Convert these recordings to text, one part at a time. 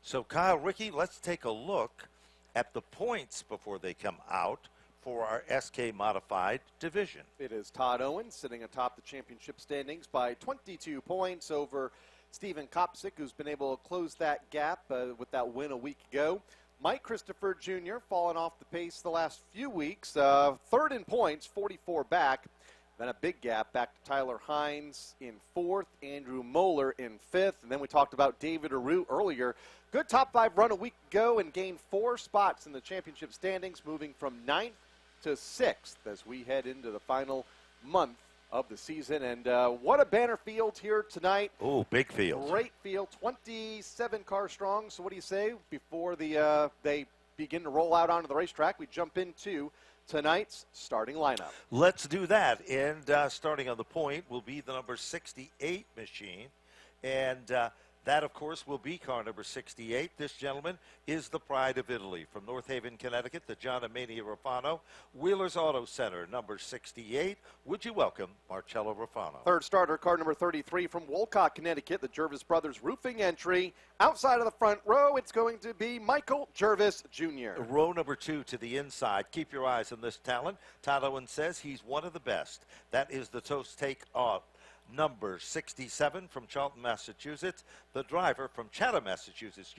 So, Kyle, Ricky, let's take a look at the points before they come out for our SK Modified division. It is Todd Owen sitting atop the championship standings by 22 points over Stephen Kopsick, who's been able to close that gap with that win a week ago. Mike Christopher Jr. fallen off the pace the last few weeks. Third in points, 44 back. Then a big gap back to Tyler Hines in fourth, Andrew Moeller in fifth. And then we talked about David Aru earlier. Good top five run a week ago and gained 4 spots in the championship standings, moving from 9th to 6th as we head into the final month of the season. And what a banner field here tonight. Oh, big field. Great field, 27 cars strong. So what do you say before they begin to roll out onto the racetrack? We jump into tonight's starting lineup. Let's do that. And starting on the point will be the number 68 machine. And that, of course, will be car number 68. This gentleman is the pride of Italy. From North Haven, Connecticut, the John Emania Rafano, Wheeler's Auto Center, number 68. Would you welcome Marcello Rafano? Third starter, car number 33 from Wolcott, Connecticut, the Jervis Brothers Roofing entry. Outside of the front row, it's going to be Michael Jervis Jr. Row number 2 to the inside. Keep your eyes on this talent. Todd Owen says he's one of the best. That is the toast take off. Number 67 from Charlton, Massachusetts. The driver from Chatham, Massachusetts,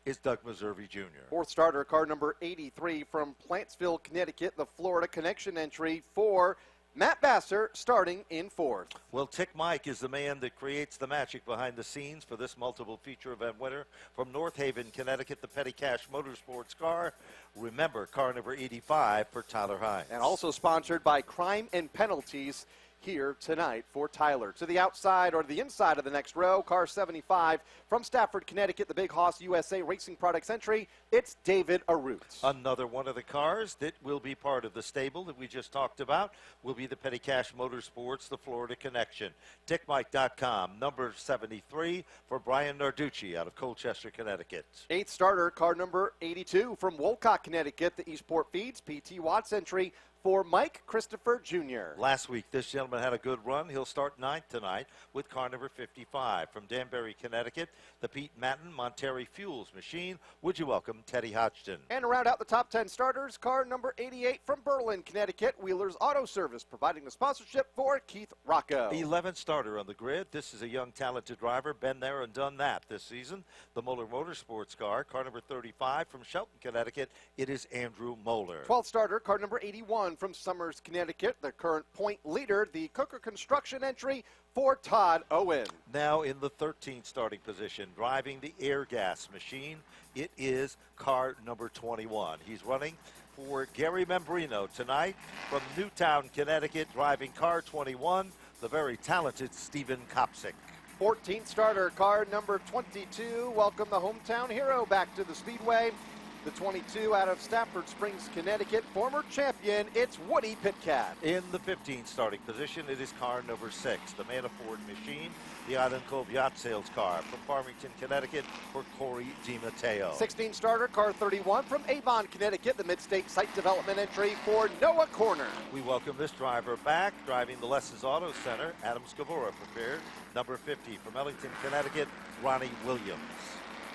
is Doug Meservey Jr. Fourth starter, car number 83 from Plantsville, Connecticut, the Florida Connection entry for Matt Basser, starting in fourth. Well, Tick Mike is the man that creates the magic behind the scenes for this multiple feature event winner. From North Haven, Connecticut, the Petty Cash Motorsports car. Remember, car number 85 for Tyler Hines. And also sponsored by Crime and Penalties here tonight for Tyler. To the outside or the inside of the next row, car 75 from Stafford, Connecticut, the Big Hoss USA Racing Products entry, it's David Arutz. Another one of the cars that will be part of the stable that we just talked about will be the Petty Cash Motorsports, the Florida Connection. TickMike.com, number 73 for Brian Narducci out of Colchester, Connecticut. Eighth starter, car number 82 from Wolcott, Connecticut, the Eastport Feeds, P.T. Watts entry for Mike Christopher Jr. Last week, this gentleman had a good run. He'll start 9th tonight with car number 55. From Danbury, Connecticut, the Pete Matten Monterey Fuels machine. Would you welcome Teddy Hodgson? And to round out the top 10 starters, car number 88 from Berlin, Connecticut, Wheeler's Auto Service, providing the sponsorship for Keith Rocco. 11th starter on the grid. This is a young, talented driver. Been there and done that this season. The Moeller Motorsports car number 35 from Shelton, Connecticut. It is Andrew Moeller. 12th starter, car number 81 from Summers, Connecticut, the current point leader, the Cooker Construction entry for Todd Owen. Now in the 13th starting position, driving the air gas machine, it is car number 21. He's running for Gary Membrino tonight from Newtown, Connecticut, driving car 21, the very talented Stephen Kopsick. 14th starter, car number 22. Welcome the hometown hero back to the Speedway. The 22 out of Stafford Springs, Connecticut, former champion, it's Woody Pitcat. In the 15th starting position, it is car number 6, the Manafort machine, the Island Cove Yacht Sales car from Farmington, Connecticut, for Corey DiMatteo. 16 starter, car 31 from Avon, Connecticut, the Mid-State Site Development entry for Noah Corner. We welcome this driver back, driving the Less's Auto Center, Adam Scavora prepared. Number 50 from Ellington, Connecticut, Ronnie Williams.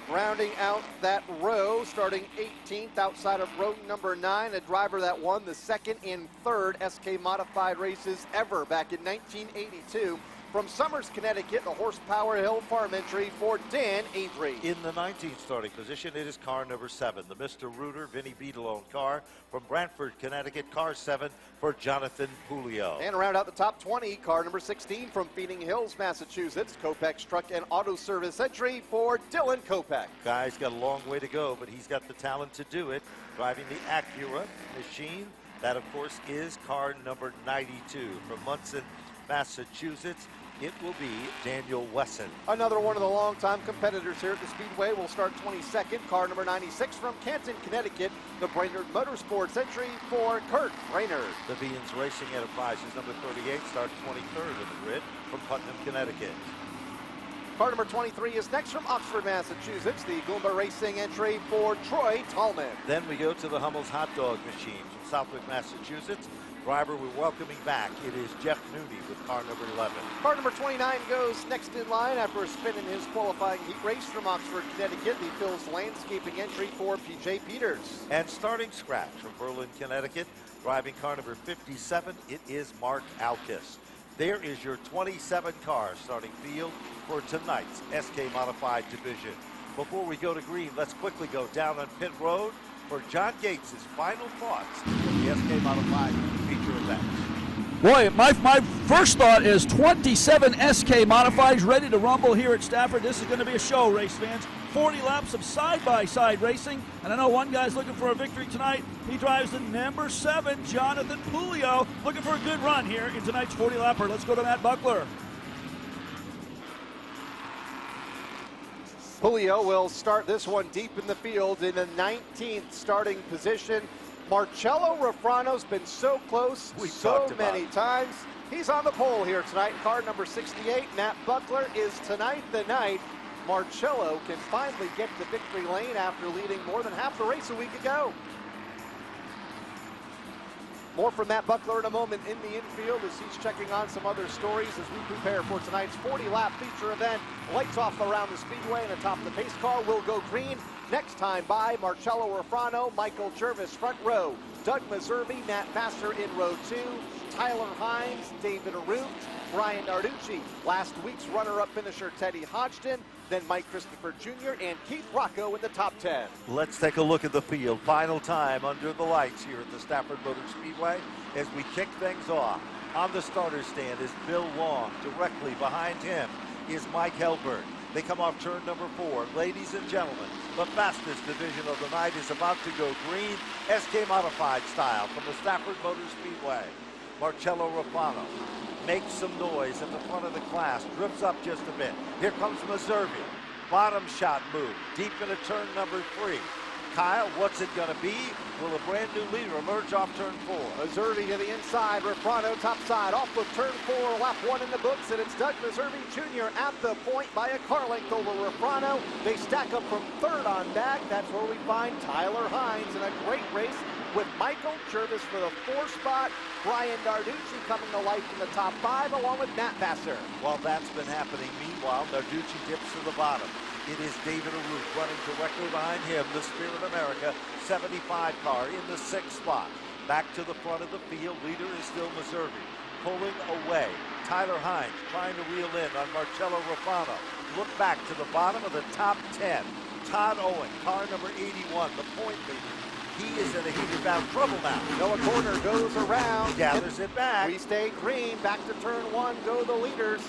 Rounding out that row, starting 18th outside of row number 9, a driver that won the second and third SK Modified races ever back in 1982. From Summers, Connecticut, the Horsepower Hill Farm entry for Dan Avery. In the 19th starting position, it is car number 7, the Mr. Reuter Vinny Beadalone car from Brantford, Connecticut, car 7 for Jonathan Pulio. And round out the top 20, car number 16 from Feeding Hills, Massachusetts, Kopech's Truck and Auto Service entry for Dylan Kopech. Guy's got a long way to go, but he's got the talent to do it, driving the Acura machine. That, of course, is car number 92 from Munson, Massachusetts. It will be Daniel Wesson. Another one of the longtime competitors here at the Speedway will start 22nd. Car number 96 from Canton, Connecticut. The Brainerd Motorsports entry for Kurt Brainerd. The Beans Racing Enterprises number 38 starts 23rd in the grid from Putnam, Connecticut. Car number 23 is next from Oxford, Massachusetts. The Goomba Racing entry for Troy Tallman. Then we go to the Hummel's Hot Dog Machine from Southwick, Massachusetts. driver we're welcoming back. It is Jeff Nooney with car number 11. Car number 29 goes next in line after a spin in his qualifying heat race from Oxford, Connecticut. He fills landscaping entry for P.J. Peters. And starting scratch from Berlin, Connecticut, driving car number 57, it is Mark Alkis. There is your 27 car starting field for tonight's SK Modified Division. Before we go to green, let's quickly go down on pit road for John Gates' final thoughts from the SK Modified feature event. Boy, my first thought is 27 SK Modifieds ready to rumble here at Stafford. This is going to be a show, race fans. 40 laps of side-by-side racing, and I know one guy's looking for a victory tonight. He drives the number 7, Jonathan Pulio, looking for a good run here in tonight's 40-lapper. Let's go to Matt Buckler. Julio will start this one deep in the field in the 19th starting position. Marcello Refrano's been so close so many times. He's on the pole here tonight. Car number 68, Matt Buckler, is tonight the night Marcello can finally get to victory lane after leading more than half the race a week ago. More from Matt Buckler in a moment in the infield as he's checking on some other stories as we prepare for tonight's 40-lap feature event. Lights off around the Speedway and atop the pace car will go green. Next time by Marcello Refrano, Michael Jervis front row, Doug Meserve, Matt Vassar in row 2, Tyler Hines, David Arute, Brian Narducci, last week's runner-up finisher Teddy Hodgson, then Mike Christopher Jr. and Keith Rocco in the top 10. Let's take a look at the field. Final time under the lights here at the Stafford Motor Speedway as we kick things off. On the starter stand is Bill Long. Directly behind him is Mike Helberg. They come off turn number 4. Ladies and gentlemen, the fastest division of the night is about to go green, SK Modified style from the Stafford Motor Speedway. Marcello Refrano makes some noise in the front of the class, drifts up just a bit. Here comes Meserve. Bottom shot move, deep into turn number 3. Kyle, what's it going to be? Will a brand new leader emerge off turn 4? Meserve to the inside, Refrano top side, off of turn 4, lap 1 in the books, and it's Doug Meserve Jr. at the point by a car length over Refrano. They stack up from third on back. That's where we find Tyler Hines in a great race with Michael Jervis for the 4 spot. Brian Narducci coming to life in the top 5 along with Matt Vassar. While that's been happening, meanwhile, Narducci dips to the bottom. It is David Arute running directly behind him, the Spirit America 75 car in the 6th spot. Back to the front of the field, leader is still Meserve. Pulling away, Tyler Hines trying to reel in on Marcello Refrano. Look back to the bottom of the top 10. Todd Owen, car number 81, the point leader. He is in a heated bout trouble now. Noah Corner goes around. Gathers it back. We stay green. Back to turn 1 go the leaders.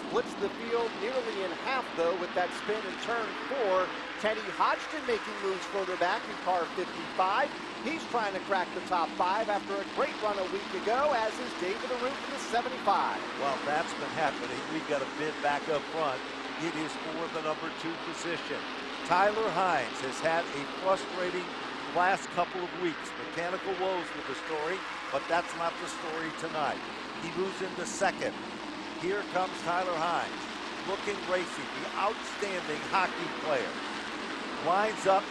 Splits the field nearly in half, though, with that spin in turn 4. Teddy Hodgson making moves further back in car 55. He's trying to crack the top 5 after a great run a week ago, as is David Arute in the 75. Well, that's been happening. We've got a bid back up front. It is for the number 2 position. Tyler Hines has had a frustrating last couple of weeks. Mechanical woes with the story, but that's not the story tonight. He moves into 2nd. Here comes Tyler Hines, looking racy, the outstanding hockey player. Lines up,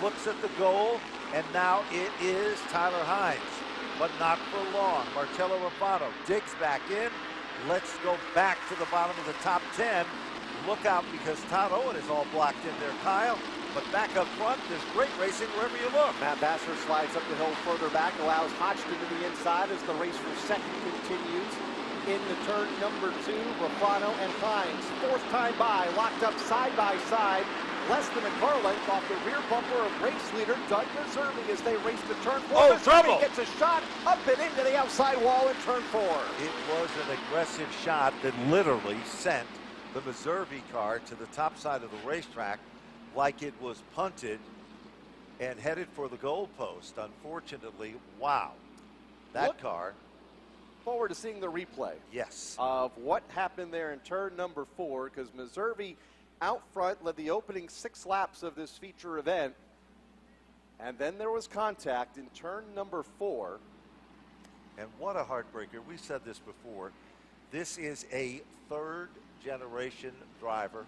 looks at the goal, and now it is Tyler Hines, but not for long. Marcello Refrano digs back in. Let's go back to the bottom of the top 10. Look out, because Todd Owen is all blocked in there, Kyle. But back up front, there's great racing wherever you look. Matt Vassar slides up the hill further back, allows Hodgson to the inside as the race for 2nd continues. Into turn number 2, Refrano and Hines. 4th time by, locked up side by side. Less than a car length off the rear bumper of race leader Doug Meserve as they race to turn 4. Oh, Meserve trouble! Gets a shot up and into the outside wall in turn 4. It was an aggressive shot that literally sent the Meserve car to the top side of the racetrack like it was punted and headed for the goal post. Unfortunately, wow. That car. Forward to seeing the replay. Yes. Of what happened there in turn number 4, because Meserve out front led the opening 6 laps of this feature event. And then there was contact in turn number 4. And what a heartbreaker. We said this before. This is a 3rd generation driver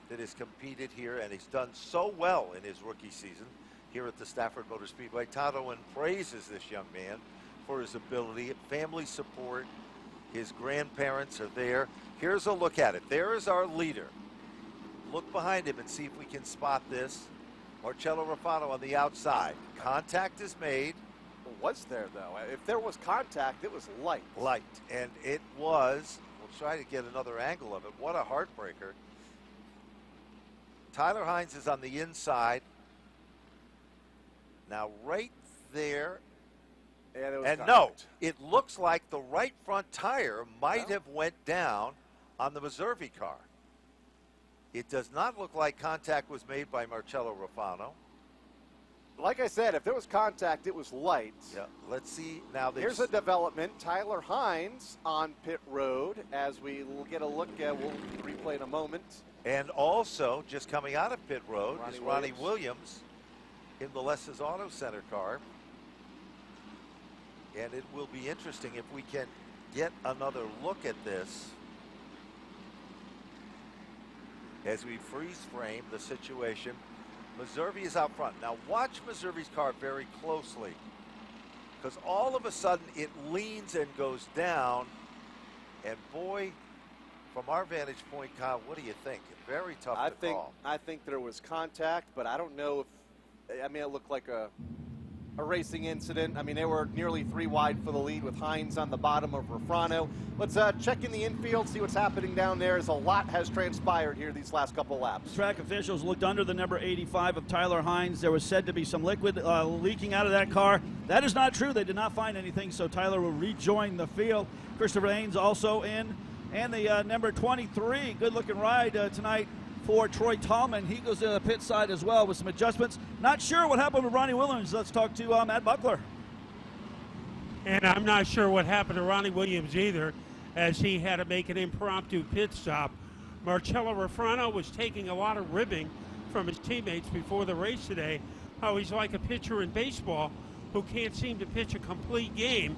that has competed here, and he's done so well in his rookie season here at the Stafford Motor Speedway. Todd Owen praises this young man for his ability, family support. His grandparents are there. Here's a look at it. There is our leader. Look behind him and see if we can spot this. Marcello Ruffano on the outside. Contact is made. Was there, though? If there was contact, it was light. Light. And it was, we'll try to get another angle of it. What a heartbreaker. Tyler Hines is on the inside. Now, right there. And no, it looks like the right front tire might have went down on the Meserve car. It does not look like contact was made by Marcello Ruffano. Like I said, if there was contact, it was light. Yeah, let's see now. Here's a development. Tyler Hines on pit road as we will get a look at, we'll replay in a moment. And also, just coming out of pit road is Ronnie Williams. Williams in the Less's Auto Center car. And it will be interesting if we can get another look at this as we freeze frame the situation. Meserve is out front. Now watch Meserve's car very closely, because all of a sudden it leans and goes down. And boy, from our vantage point, Kyle, what do you think? Very tough to call. I think there was contact, but I don't know if, I mean, it looked like a racing incident. I mean, they were nearly 3 wide for the lead with Hines on the bottom of Ruffano. Let's check in the infield, see what's happening down there, as a lot has transpired here these last couple laps. Track officials looked under the number 85 of Tyler Hines. There was said to be some liquid leaking out of that car. That is not true. They did not find anything, so Tyler will rejoin the field. Christopher Haynes also in. And the number 23, good-looking ride tonight for Troy Tallman. He goes to the pit side as well with some adjustments. Not sure what happened with Ronnie Williams. Let's talk to Matt Buckler. And I'm not sure what happened to Ronnie Williams either, as he had to make an impromptu pit stop. Marcello Ruffano was taking a lot of ribbing from his teammates before the race today, how he's like a pitcher in baseball who can't seem to pitch a complete game,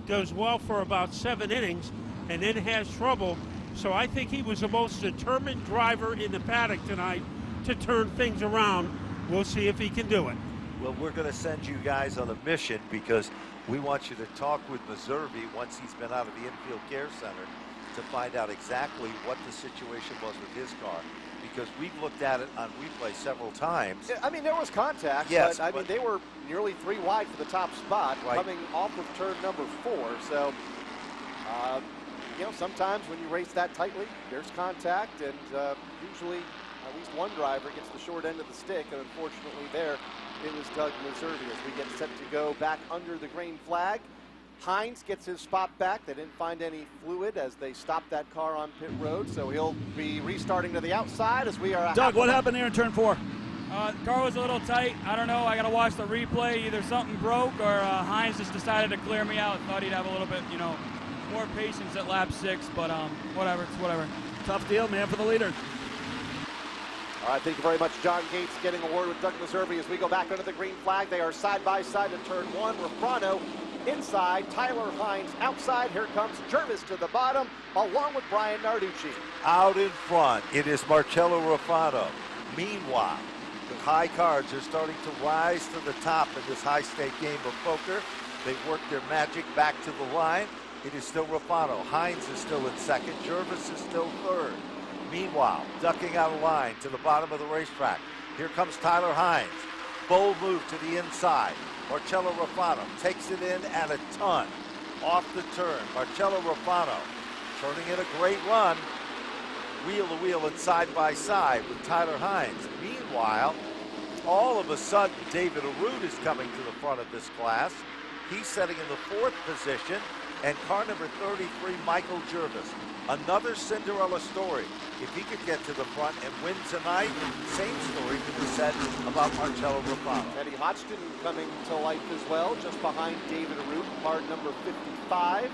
does well for about 7 innings, and then has trouble. So I think he was the most determined driver in the paddock tonight to turn things around. We'll see if he can do it. Well, we're going to send you guys on a mission, because we want you to talk with Meserve once he's been out of the infield care center to find out exactly what the situation was with his car, because we've looked at it on replay several times. Yeah, I mean, there was contact, yes, but I mean, they were nearly 3 wide for the top spot, coming off of turn number 4. So, you know, sometimes when you race that tightly, there's contact, and usually at least one driver gets the short end of the stick, and unfortunately there it was Doug Meserve as we get set to go back under the green flag. Hines gets his spot back. They didn't find any fluid as they stopped that car on pit road, so he'll be restarting to the outside as we are. Doug, what happened here in turn 4? The car was a little tight. I don't know. I got to watch the replay. Either something broke or Hines just decided to clear me out. Thought he'd have a little bit, you know, more patience at lap 6, but whatever. It's whatever. Tough deal, man, for the leader. All right, thank you very much, John Gates, getting a word with Doug Meserve as we go back under the green flag. They are side by side to turn 1. Ruffano inside, Tyler Hines outside. Here comes Jervis to the bottom, along with Brian Narducci. Out in front, it is Marcello Ruffano. Meanwhile, the high cards are starting to rise to the top in this high-stake game of poker. They've worked their magic back to the line. It is still Ruffano. Hines is still in second. Jervis is still third. Meanwhile, ducking out of line to the bottom of the racetrack. Here comes Tyler Hines. Bold move to the inside. Marcello Ruffano takes it in at a ton. Off the turn. Marcello Ruffano turning in a great run. Wheel to wheel and side by side with Tyler Hines. Meanwhile, all of a sudden, David Arute is coming to the front of this class. He's sitting in the 4th position. And car number 33, Michael Jervis. Another Cinderella story. If he could get to the front and win tonight, same story could be said about Marcello Ruffano. Eddie Hodgson coming to life as well, just behind David Arute, car number 55.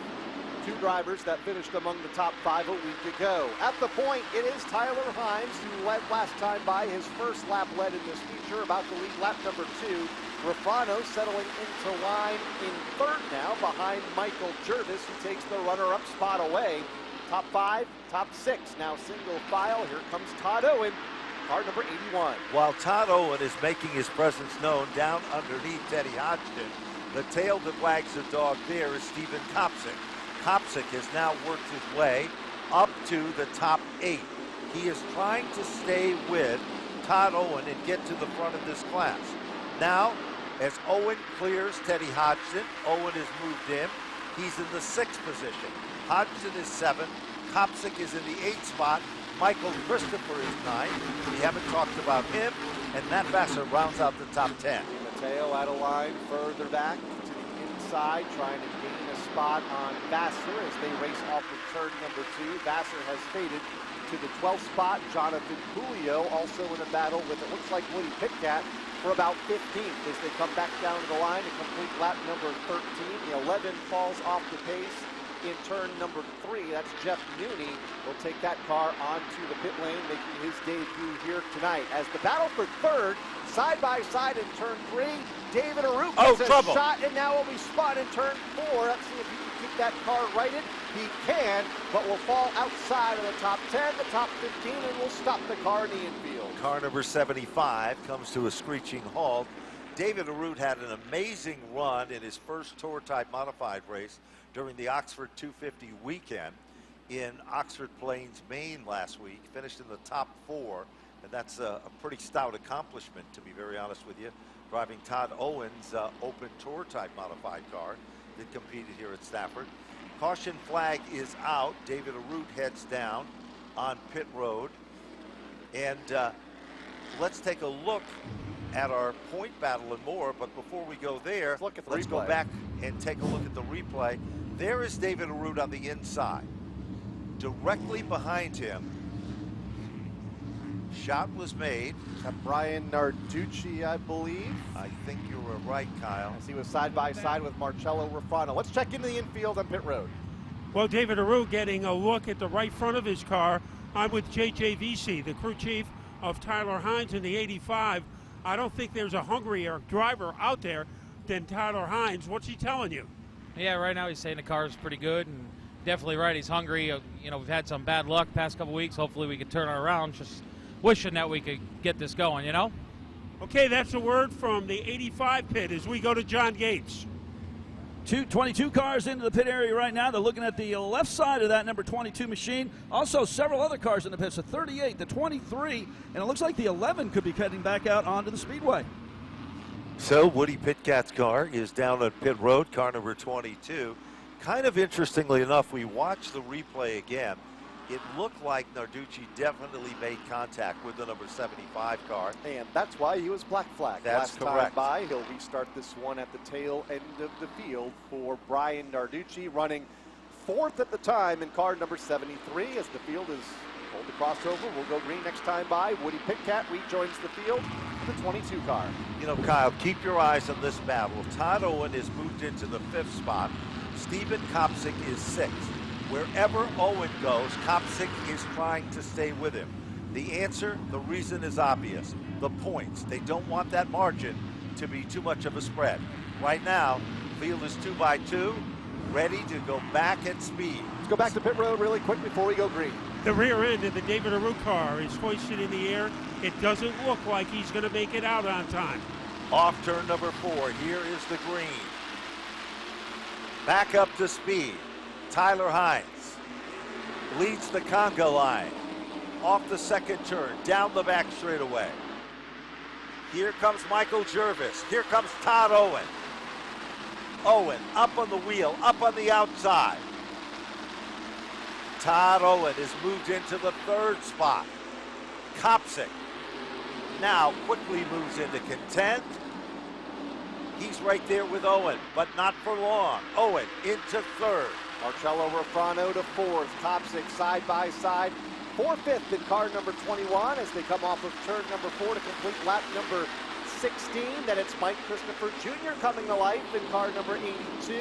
2 drivers that finished among the top 5 a week ago. At the point, it is Tyler Hines, who led last time by his first lap led in this feature, about to lead lap number 2. Ruffano settling into line in 3rd now, behind Michael Jervis, who takes the runner-up spot away. Top 5, top 6, now single file. Here comes Todd Owen, car number 81. While Todd Owen is making his presence known down underneath Eddie Hodgson, The tail that wags the dog there is Stephen Kopsick. Kopsick has now worked his way up to the top 8. He is trying to stay with Todd Owen and get to the front of this class. Now, as Owen clears Teddy Hodgson, Owen is moved in. He's in the 6th position. Hodgson is 7. Kopsick is in the 8th spot. Michael Christopher is 9. We haven't talked about him. And Matt Vassar rounds out the top 10. Mateo out of line further back to the inside, trying to gain a spot on Vassar as they race off of turn number 2. Vassar has faded to the 12th spot. Jonathan Julio also in a battle with, it looks like, Woody Pitcat for about 15th as they come back down to the line to complete lap number 13. The 11 falls off the pace in turn number 3. That's Jeff Nooney. Will take that car onto the pit lane, making his debut here tonight. As the battle for 3rd, side by side in turn 3, David Aruk gets a shot, and now will be spun in turn 4. Let's see if he can keep that car righted. He can, but will fall outside of the top 10, the top 15, and will stop the car in the infield. Car number 75 comes to a screeching halt. David Arut had an amazing run in his first Tour-type modified race during the Oxford 250 weekend in Oxford Plains, Maine last week. Finished in the top 4, and that's a pretty stout accomplishment, to be very honest with you, driving Todd Owen's open Tour-type modified car that competed here at Stafford. Caution flag is out. David Arut heads down on pit road. And let's take a look at our point battle and more. But before we go there, let's go back and take a look at the replay. There is David Arut on the inside. Directly behind him, shot was made. Brian Narducci, I believe. I think you were right, Kyle. As he was side by side with Marcello Ruffano. Let's check into the infield on pit road. Well, David Arut getting a look at the right front of his car. I'm with JJVC, the crew chief of Tyler Hines in the 85. I don't think there's a hungrier driver out there than Tyler Hines. What's he telling you? Yeah, right now he's saying the car is pretty good, and definitely right. He's hungry. You know, we've had some bad luck past couple weeks. Hopefully we can turn it around. Just wishing that we could get this going, you know? Okay, that's a word from the 85 pit as we go to John Gates. 22 cars into the pit area right now. They're looking at the left side of that number 22 machine. Also, several other cars in the pits. The 38, the 23, and it looks like the 11 could be heading back out onto the Speedway. So Woody Pitcat's car is down on pit road, car number 22. Kind of interestingly enough, we watched the replay again. It looked like Narducci definitely made contact with the number 75 car. And that's why he was black flagged. That's Last correct. time by, he'll restart this one at the tail end of the field for Brian Narducci, running 4th at the time in car number 73 as the field is pulled the crossover. We'll go green next time by. Woody Pitcat rejoins the field for the 22 car. You know, Kyle, keep your eyes on this battle. Todd Owen is moved into the 5th spot. Stephen Kopsick is 6th. Wherever Owen goes, Kopsick is trying to stay with him. The answer, the reason is obvious. The points. They don't want that margin to be too much of a spread. Right now, field is 2 by 2, ready to go back at speed. Let's go back to pit road really quick before we go green. The rear end of the David Arut car is hoisted in the air. It doesn't look like he's going to make it out on time. Off turn number 4, here is the green. Back up to speed. Tyler Hines leads the conga line. Off the 2nd turn, down the back straightaway. Here comes Michael Jervis. Here comes Todd Owen. Owen up on the wheel, up on the outside. Todd Owen is moved into the 3rd spot. Kopsick now quickly moves into content. He's right there with Owen, but not for long. Owen into 3rd. Marcello Ruffano to 4th. Kopsick side by side for 5th in car number 21 as they come off of turn number 4 to complete lap number 16. Then it's Mike Christopher Jr. coming to life in car number 82.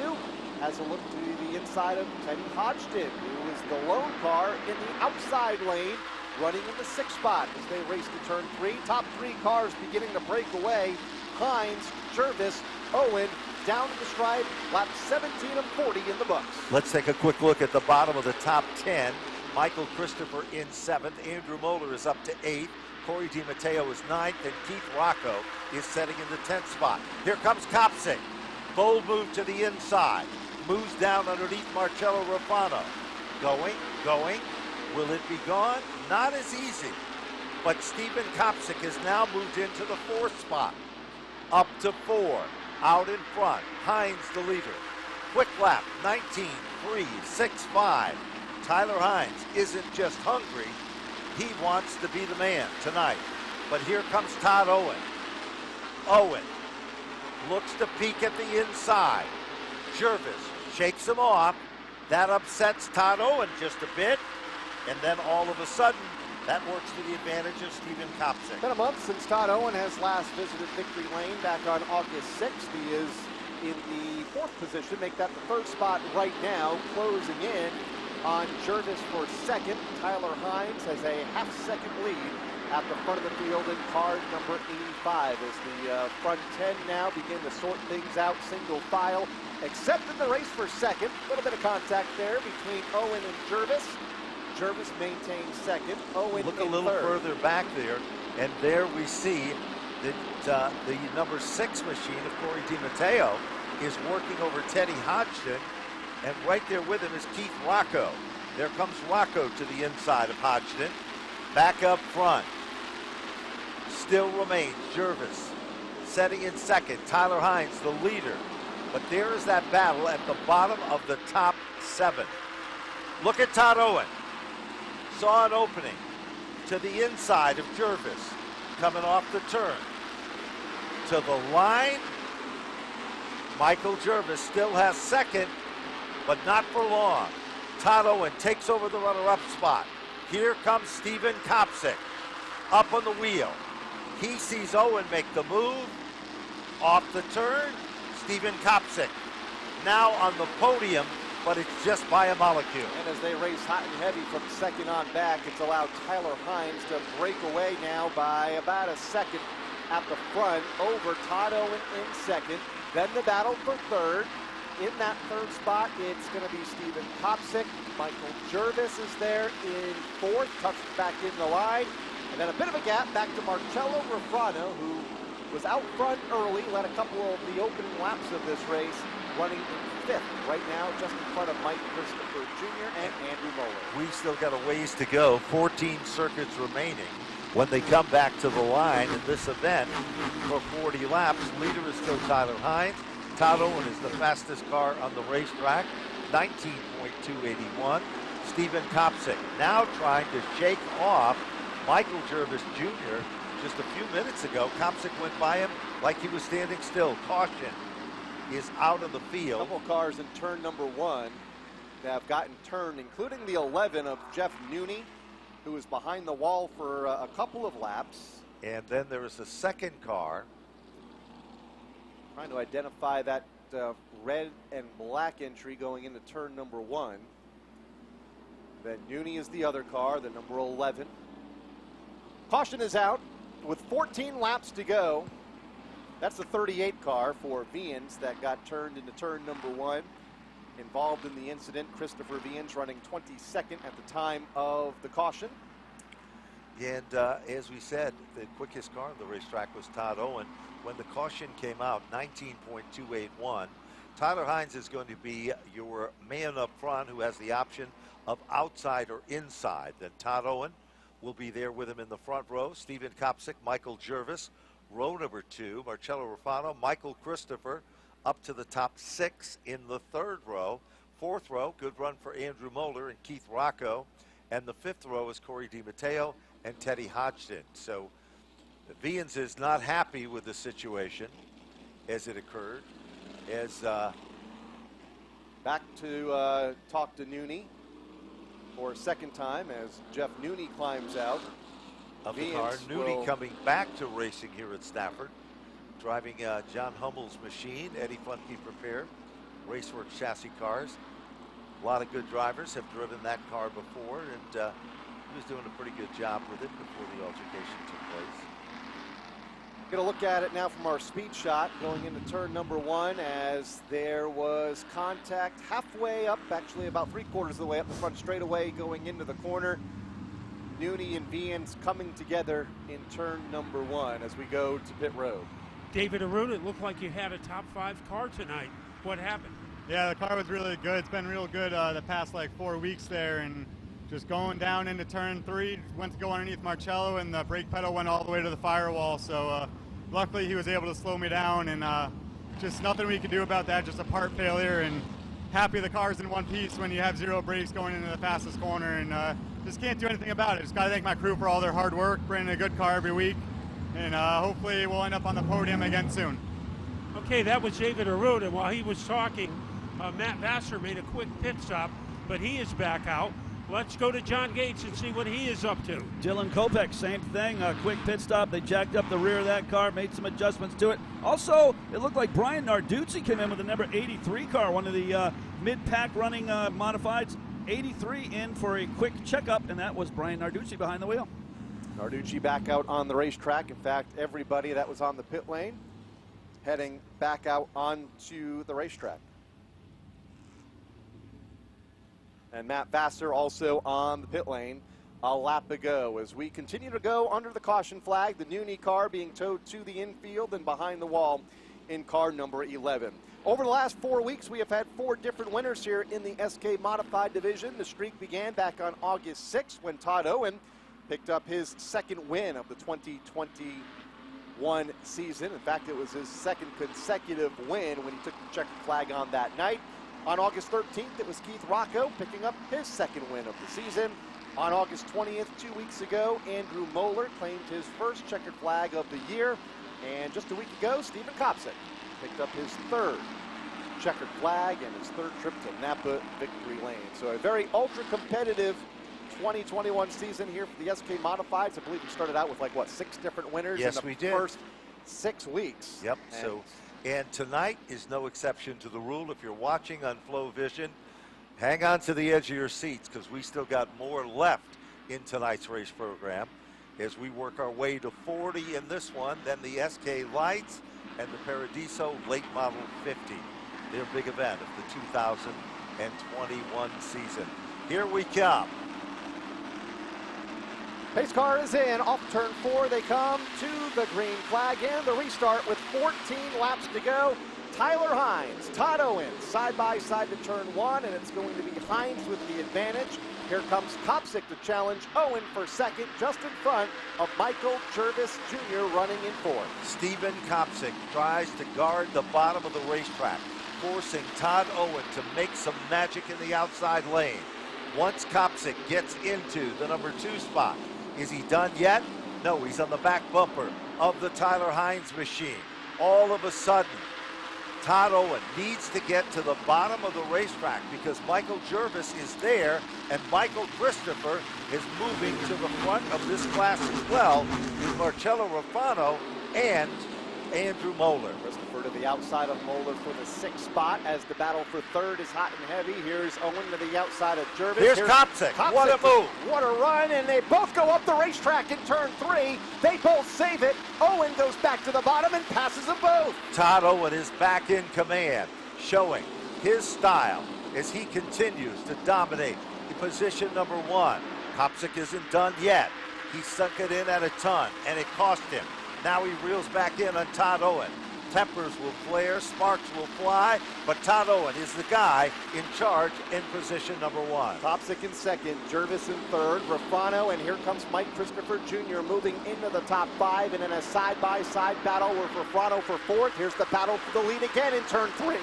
Has a look to the inside of Teddy Hodgson, who is the lone car in the outside lane, running in the 6th spot as they race to turn 3. Top 3 cars beginning to break away. Hines, Jervis, Owen, down to the stripe, lap 17 of 40 in the books. Let's take a quick look at the bottom of the top 10. Michael Christopher in 7th. Andrew Moeller is up to 8th. Corey DiMatteo is 9th. And Keith Rocco is setting in the 10th spot. Here comes Kopsick. Bold move to the inside. Moves down underneath Marcello Rufano. Going. Will it be gone? Not as easy. But Steven Kopsick has now moved into the 4th spot. Up to 4. Out in front. Hines the leader. Quick lap, 19.365. Tyler Hines isn't just hungry. He wants to be the man tonight. But here comes Todd Owen. Owen looks to peek at the inside. Jervis shakes him off. That upsets Todd Owen just a bit. And then all of a sudden, that works to the advantage of Steven Kopsick. Been a month since Todd Owen has last visited Victory Lane back on August 6th. He is in the 4th position, make that the 3rd spot right now, closing in on Jervis for 2nd. Tyler Hines has a half-second lead at the front of the field in car number 85 as the front 10 now begin to sort things out single file, except in the race for 2nd. A little bit of contact there between Owen and Jervis. Jervis maintains 2nd. Owen look in a little 3rd. further back there, and there we see that the number 6 machine of Corey DiMatteo is working over Teddy Hodgson, and right there with him is Keith Rocco. There comes Rocco to the inside of Hodgson. Back up front. Still remains Jervis setting in 2nd. Tyler Hines, the leader. But there is that battle at the bottom of the top 7. Look at Todd Owen. Saw an opening to the inside of Jervis. Coming off the turn. To the line. Michael Jervis still has 2nd, but not for long. Todd Owen takes over the runner-up spot. Here comes Steven Kopsick up on the wheel. He sees Owen make the move. Off the turn, Steven Kopsick now on the podium, but it's just by a molecule. And as they race hot and heavy from 2nd on back, it's allowed Tyler Hines to break away now by about a 2nd at the front over Todd Owen in 2nd. Then the battle for 3rd. In that 3rd spot, it's going to be Steven Kopsick. Michael Jervis is there in 4th, tucks it back in the line. And then a bit of a gap back to Marcello Rufano, who was out front early, led a couple of the opening laps of this race, running in 5th right now, just in front of Mike Christopher Jr. and Andrew Moeller. We still got a ways to go, 14 circuits remaining. When they come back to the line in this event for 40 laps, leader is still Tyler Hines. Todd Owen is the fastest car on the racetrack, 19.281. Steven Kopsick now trying to shake off Michael Jervis Jr. Just a few minutes ago, Kopsick went by him like he was standing still. Caution is out of the field. A couple cars in turn number 1 that have gotten turned, including the 11 of Jeff Nooney, who was behind the wall for a couple of laps. And then there is a 2nd car. Trying to identify that red and black entry going into turn number 1. Then Nooney is the other car, the number 11. Caution is out with 14 laps to go. That's the 38 car for Vians that got turned into turn number 1. Involved in the incident, Christopher Vians running 22nd at the time of the caution. And as we said, the quickest car on the racetrack was Todd Owen. When the caution came out, 19.281. Tyler Hines is going to be your man up front who has the option of outside or inside. Then Todd Owen will be there with him in the front row. Steven Kopsick, Michael Jervis, row number 2, Marcello Rufano, Michael Christopher, up to the top 6 in the 3rd row. 4th row, good run for Andrew Moeller and Keith Rocco. And the 5th row is Corey DiMatteo and Teddy Hodgson. So Vians is not happy with the situation as it occurred. As back to talk to Nooney for a 2nd time as Jeff Nooney climbs out of the car. Nooney coming back to racing here at Stafford, driving John Hummel's machine. Eddie Funke prepared Raceworks chassis cars. A lot of good drivers have driven that car before, and he was doing a pretty good job with it before the altercation took place. Going to look at it now from our speed shot going into turn number 1 as there was contact halfway up, actually about 3/4 of the way up the front straightaway going into the corner. Nooney and Vians coming together in turn number 1 as we go to pit road. David Arun, it looked like you had a top 5 car tonight. What happened? Yeah, the car was really good. It's been real good the past like 4 weeks there, and just going down into turn 3, went to go underneath Marcello, and the brake pedal went all the way to the firewall. So luckily he was able to slow me down, and just nothing we could do about that, just a part failure. And happy the car's in one piece when you have 0 brakes going into the fastest corner, and just can't do anything about it. Just got to thank my crew for all their hard work, bringing a good car every week, and hopefully we'll end up on the podium again soon. Okay, that was David Arun, and while he was talking, Matt Vassar made a quick pit stop, but he is back out. Let's go to John Gates and see what he is up to. Dylan Kopech, same thing, a quick pit stop. They jacked up the rear of that car, made some adjustments to it. Also, it looked like Brian Narduzzi came in with the number 83 car, one of the mid-pack running modifieds. 83 in for a quick checkup, and that was Brian Narduzzi behind the wheel. Narduzzi back out on the racetrack. In fact, everybody that was on the pit lane heading back out onto the racetrack. And Matt Vassar also on the pit lane a lap ago as we continue to go under the caution flag. The Nuni car being towed to the infield and behind the wall in car number 11. Over the last 4 weeks, we have had 4 different winners here in the SK Modified Division. The streak began back on August 6th when Todd Owen picked up his 2nd win of the 2021 season. In fact, it was his 2nd consecutive win when he took the checkered flag on that night. On August 13th, it was Keith Rocco picking up his 2nd win of the season. On August 20th, 2 weeks ago, Andrew Moeller claimed his 1st checkered flag of the year. And just a week ago, Stephen Kopsick picked up his 3rd checkered flag and his 3rd trip to Napa Victory Lane. So a very ultra-competitive 2021 season here for the SK Modifieds. I believe we started out with 6 different winners in the first 6 weeks. Yep. And tonight is no exception to the rule. If you're watching on Flow Vision, hang on to the edge of your seats because we still got more left in tonight's race program as we work our way to 40 in this one, then the SK Lights and the Paradiso Late Model 50, their big event of the 2021 season. Here we come. Pace car is in. Off turn 4 they come to the green flag and the restart with 14 laps to go. Tyler Hines, Todd Owens, side by side to turn 1, and it's going to be Hines with the advantage. Here comes Kopsick to challenge Owen for 2nd, just in front of Michael Jervis Jr. running in 4th. Stephen Kopsick tries to guard the bottom of the racetrack, forcing Todd Owen to make some magic in the outside lane. Once Kopsick gets into the number 2 spot, is he done yet? No, he's on the back bumper of the Tyler Hines machine. All of a sudden, Todd Owen needs to get to the bottom of the racetrack because Michael Jervis is there, and Michael Christopher is moving to the front of this class as well with Marcello Rafano and Andrew Moeller. Christopher to the outside of Moeller for the 6th spot as the battle for 3rd is hot and heavy. Here's Owen to the outside of Jervis. Here's Kopsick. What a move. What a run, and they both go up the racetrack in turn 3. They both save it. Owen goes back to the bottom and passes them both. Todd Owen is back in command, showing his style as he continues to dominate the position number 1. Kopsick isn't done yet. He sunk it in at a ton, and it cost him. Now he reels back in on Todd Owen. Tempers will flare, sparks will fly, but Todd Owen is the guy in charge in position number 1. Kopsick in 2nd, Jervis in 3rd, Rafano, and here comes Mike Christopher Jr. moving into the top 5, and in a side-by-side battle with Rafano for 4th. Here's the battle for the lead again in turn 3.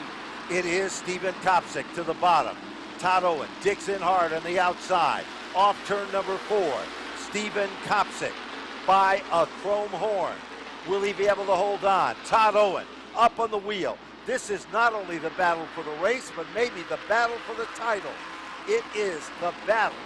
It is Stephen Kopsick to the bottom. Todd Owen digs in hard on the outside. Off turn number 4, Stephen Kopsick by a chrome horn. Will he be able to hold on? Todd Owen up on the wheel. This is not only the battle for the race, but maybe the battle for the title. It is the battle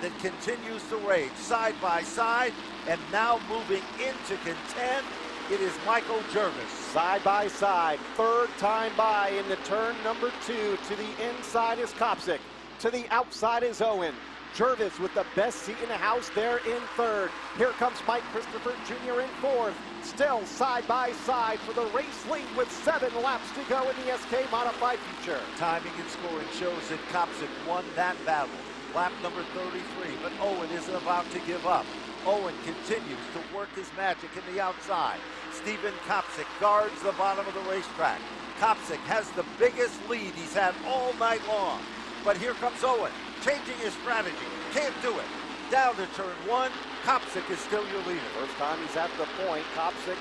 that continues to rage side by side, and now moving into contend, it is Michael Jervis. Side by side, 3rd time by into turn number 2. To the inside is Kopsick. To the outside is Owen. Jervis with the best seat in the house there in 3rd. Here comes Mike Christopher Jr. in 4th. Still side by side for the race lead with 7 laps to go in the SK Modified Future. Timing and scoring shows that Kopsick won that battle. Lap number 33, but Owen isn't about to give up. Owen continues to work his magic in the outside. Steven Kopsick guards the bottom of the racetrack. Kopsick has the biggest lead he's had all night long. But here comes Owen, changing his strategy. Can't do it. Down to turn 1, Kopsick is still your leader. First time he's at the point. Kopsick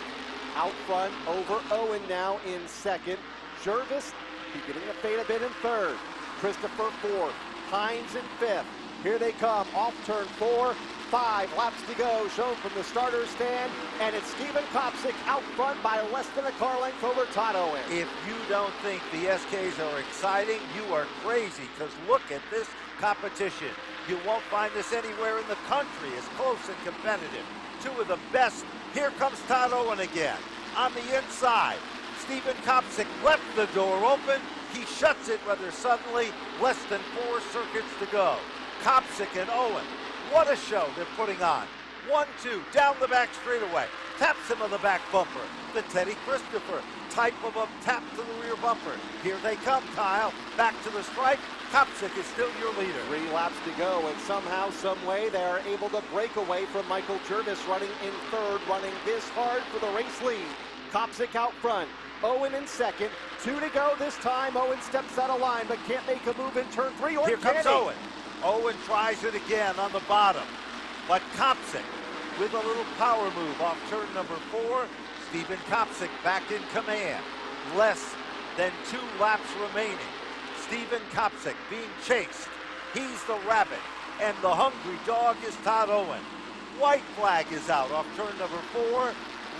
out front over Owen now in second. Jervis beginning to fade a bit in third. Christopher fourth. Hines in fifth. Here they come off turn 4. 5 laps to go, shown from the starter stand, and it's Steven Kopsick out front by less than a car length over Todd Owen. If you don't think the SKs are exciting, you are crazy, because look at this competition. You won't find this anywhere in the country, as close and competitive. Two of the best. Here comes Todd Owen again. On the inside, Steven Kopsick left the door open. He shuts it rather suddenly. Less than 4 circuits to go. Kopsick and Owen. What a show they're putting on. 1-2, down the back straightaway. Taps him on the back bumper. The Teddy Christopher type of a tap to the rear bumper. Here they come, Kyle. Back to the stripe. Kopsick is still your leader. 3 laps to go, and somehow, some way, they are able to break away from Michael Jervis running in third, running this hard for the race lead. Kopsick out front. Owen in second. 2 to go this time. Owen steps out of line, but can't make a move in turn 3. Or here comes he? Owen. Owen tries it again on the bottom. But Kopsick with a little power move off turn number 4. Steven Kopsick back in command. Less than 2 laps remaining. Steven Kopsick being chased. He's the rabbit. And the hungry dog is Todd Owen. White flag is out off turn number 4.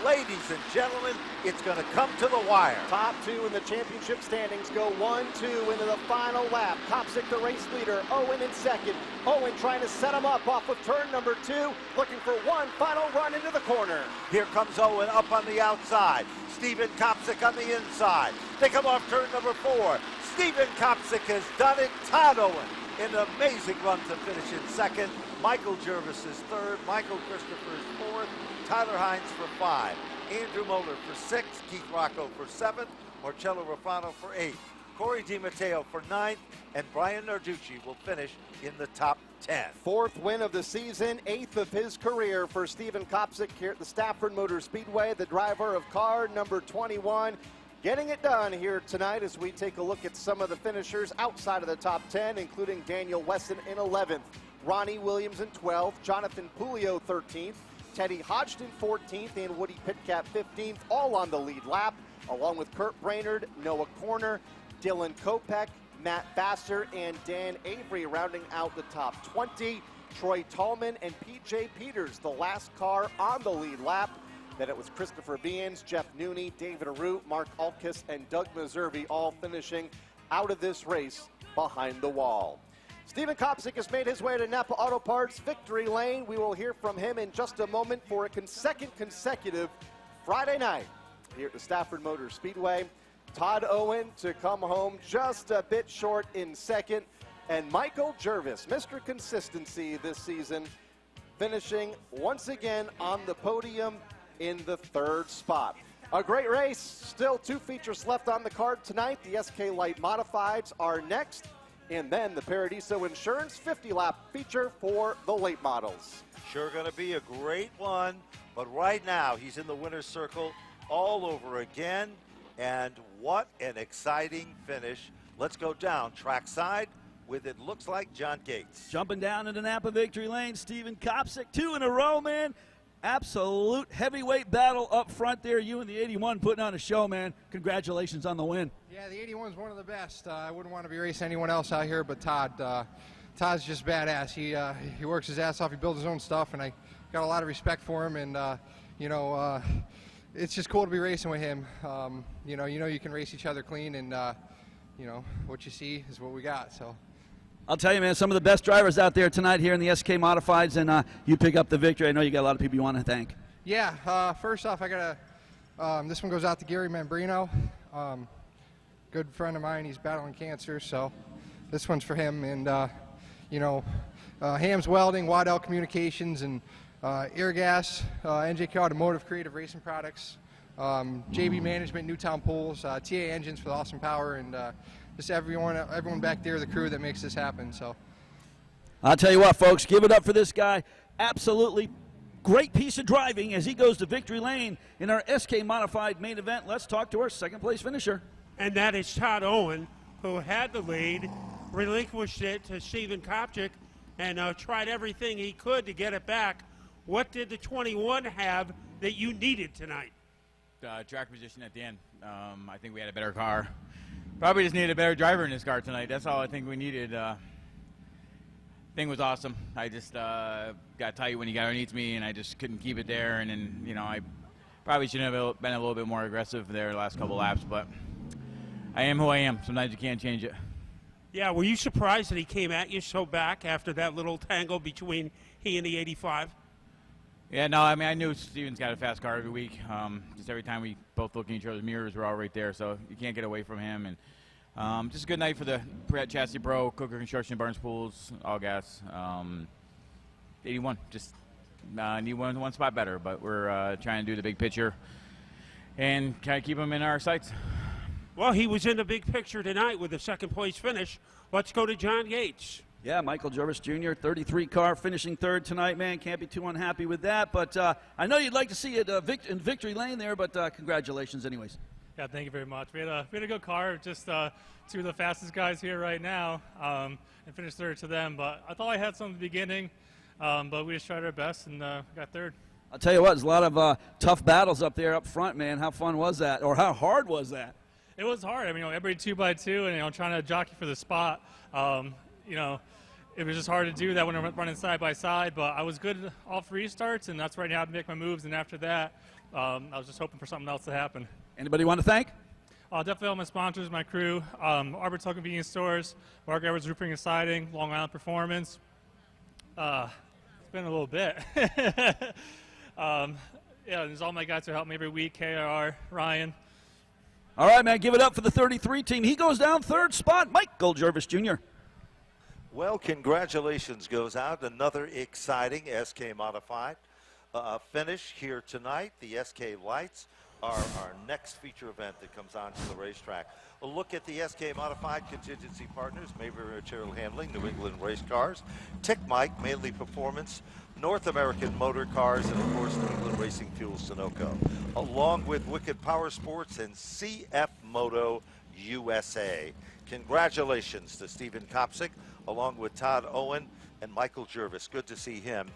Ladies and gentlemen, it's going to come to the wire. Top 2 in the championship standings go 1-2 into the final lap. Kopsick the race leader, Owen in second. Owen trying to set him up off of turn number 2, looking for one final run into the corner. Here comes Owen up on the outside. Steven Kopsick on the inside. They come off turn number 4. Steven Kopsick has done it. Todd Owen in an amazing run to finish in second. Michael Jervis is third. Michael Christopher is fourth. Tyler Hines for 5, Andrew Moeller for 6, Keith Rocco for 7th, Marcello Rafano for 8th, Corey DiMatteo for 9th, and Brian Narducci will finish in the top 10. 4th win of the season, 8th of his career for Steven Kopsick here at the Stafford Motor Speedway, the driver of car number 21. Getting it done here tonight as we take a look at some of the finishers outside of the top 10, including Daniel Wesson in 11th, Ronnie Williams in 12th, Jonathan Pulio 13th, Teddy Hodgson 14th, and Woody Pitcat 15th, all on the lead lap, along with Kurt Brainerd, Noah Corner, Dylan Kopech, Matt Vassar, and Dan Avery rounding out the top 20. Troy Tallman and PJ Peters, the last car on the lead lap. Then it was Christopher Beans, Jeff Nooney, David Arute, Mark Alkis, and Doug Meservy all finishing out of this race behind the wall. Steven Kopsick has made his way to Napa Auto Parts victory lane. We will hear from him in just a moment for a second consecutive Friday night here at the Stafford Motor Speedway. Todd Owen to come home just a bit short in second. And Michael Jervis, Mr. Consistency this season, finishing once again on the podium in the 3rd spot. A great race. Still 2 features left on the card tonight. The SK Light Modifieds are next. And then the Paradiso Insurance 50-lap feature for the late models. Sure going to be a great one, but right now he's in the winner's circle all over again. And what an exciting finish. Let's go down trackside with, it looks like, John Gates. Jumping down into Napa victory lane, Steven Kopsick, 2 in a row, man. Absolute heavyweight battle up front there. You and the 81 putting on a show, man. Congratulations on the win. Yeah, the 81's one of the best. I wouldn't want to be racing anyone else out here but Todd. Todd's just badass. He works his ass off. He builds his own stuff, and I got a lot of respect for him. And it's just cool to be racing with him. You can race each other clean, and what you see is what we got. So. I'll tell you, man, some of the best drivers out there tonight here in the SK Modifieds, and you pick up the victory. I know you got a lot of people you want to thank. Yeah, first off, I got to, this one goes out to Gary Mambrino. Good friend of mine. He's battling cancer, so this one's for him. And, Hams Welding, Waddell Communications, and Airgas, NJK Automotive Creative Racing Products, JB Management, Newtown Pools, TA Engines for the awesome power, and just everyone back there, the crew that makes this happen. So, I'll tell you what, folks, give it up for this guy. Absolutely great piece of driving as he goes to victory lane in our SK Modified main event. Let's talk to our second place finisher. And that is Todd Owen, who had the lead, relinquished it to Stephen Kopchik, and tried everything he could to get it back. What did the 21 have that you needed tonight? Track position at the end. I think we had a better car. Probably just needed a better driver in this car tonight. That's all I think we needed. Thing was awesome. I just got tight when he got underneath me, and I just couldn't keep it there. And then, you know, I probably should have been a little bit more aggressive there the last couple laps, but I am who I am. Sometimes you can't change it. Yeah, were you surprised that he came at you so back after that little tangle between he and the 85? Yeah, no, I mean, I knew Steven's got a fast car every week. Just every time we both look in each other's mirrors, we're all right there, so you can't get away from him. And just a good night for the Chassis Pro, Cooker Construction, Barnes Pools, All Gas. 81, just need one spot better, but we're trying to do the big picture and kind of keep him in our sights. Well, he was in the big picture tonight with a second-place finish. Let's go to John Yates. Yeah, Michael Jervis Jr., 33 car, finishing third tonight, man. Can't be too unhappy with that. But I know you'd like to see it in victory lane there, but congratulations anyways. Yeah, thank you very much. We had a good car, just two of the fastest guys here right now, and finished third to them. But I thought I had some at the beginning, but we just tried our best and got third. I'll tell you what, there's a lot of tough battles up there up front, man. How fun was that, or how hard was that? It was hard. I mean, everybody 2x2, and trying to jockey for the spot. It was just hard to do that when I'm running side by side. But I was good all three starts, and that's right now to make my moves. And after that, I was just hoping for something else to happen. Anybody want to thank? Definitely all my sponsors, my crew, Arbitel Convenience Stores, Mark Edwards Roofing and Siding, Long Island Performance. It's been a little bit. There's all my guys who help me every week, KR, Ryan. All right, man, give it up for the 33 team. He goes down third spot, Michael Jervis Jr. Well, congratulations goes out. Another exciting SK Modified finish here tonight. The SK Lights are our next feature event that comes on to the racetrack. A look at the SK Modified contingency partners: Mayberry Material Handling, New England Race Cars, Tick Mike, Mainly Performance, North American Motor Cars, and of course New England Racing Fuel Sunoco, along with Wicked Power Sports and CF Moto USA. Congratulations to Stephen Kopchik, along with Todd Owen and Michael Jervis. Good to see him